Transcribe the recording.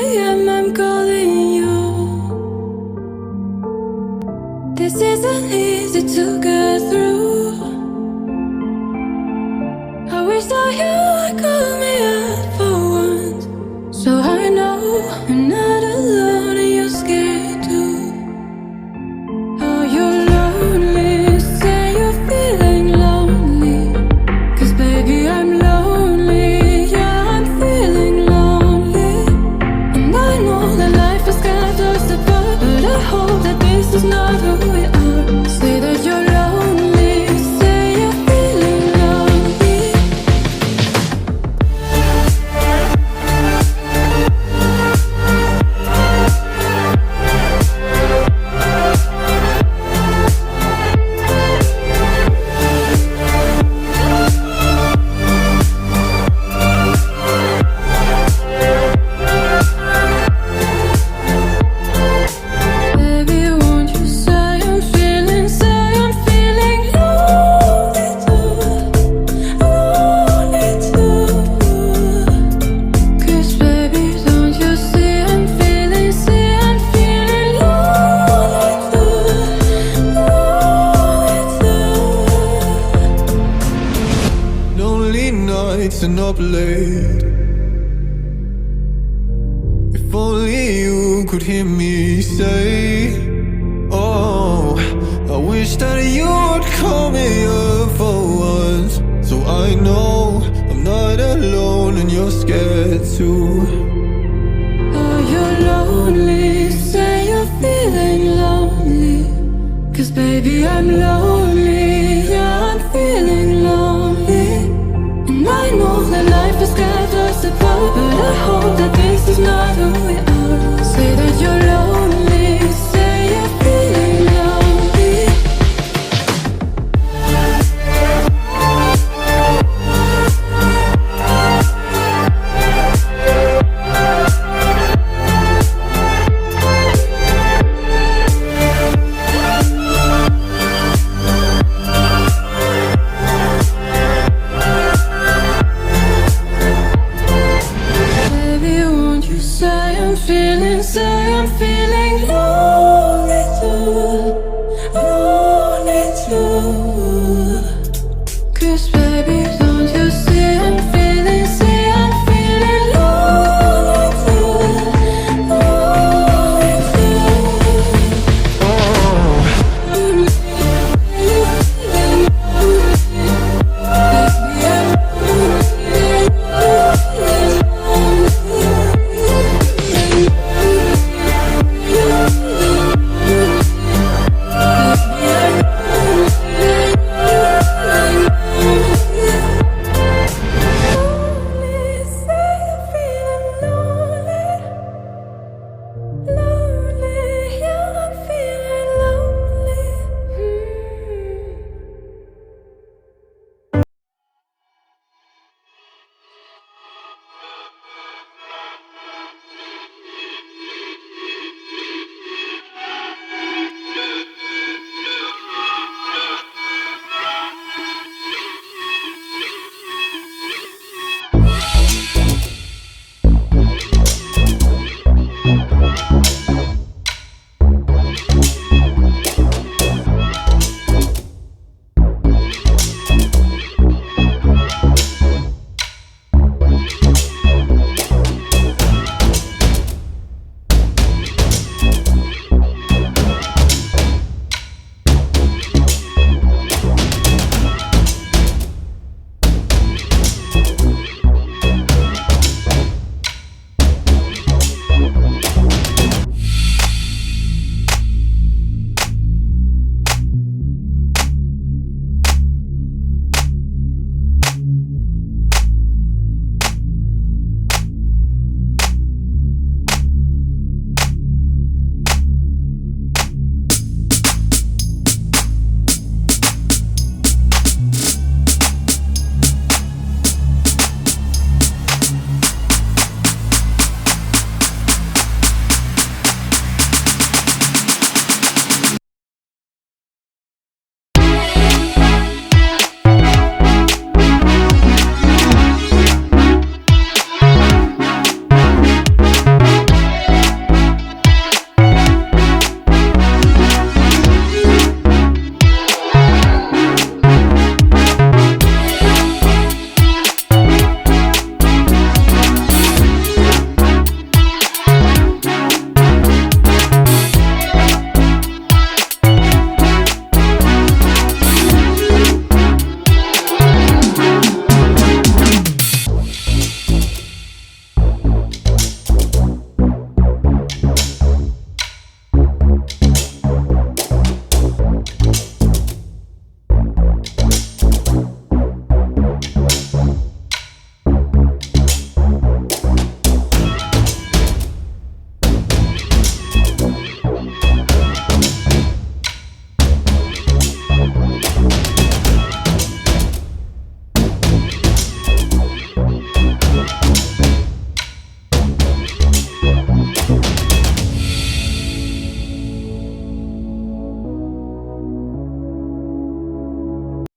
a.m. I'm calling you. This isn't easy to get through. I wish that you would call me out for once, so I know I'm not alone and you're scared too. Oh, you're lonely, say you're feeling lonely, 'cause baby I'm lonely, yeah I'm feeling lonely. And I know that life has got us apart, but I hope that this is not who we are. Say that you're lonely, say you're feeling lonely. Baby, won't you say I'm feeling lonely too, lonely too. 'Cause baby, don't you see I'm feeling lonely too, lonely too. Lonely nights and up late. If only you could hear me say, oh, I wish that you would call me up for once, so I know I'm not alone and you're scared too. Oh, you're lonely, say you're feeling lonely, 'cause baby I'm lonely, yeah I'm feeling lonely. And I know that life has got us apart, but I hope that this is not who we are. Say that you're lonely, say you're feeling lonely. Baby, won't you say I'm feeling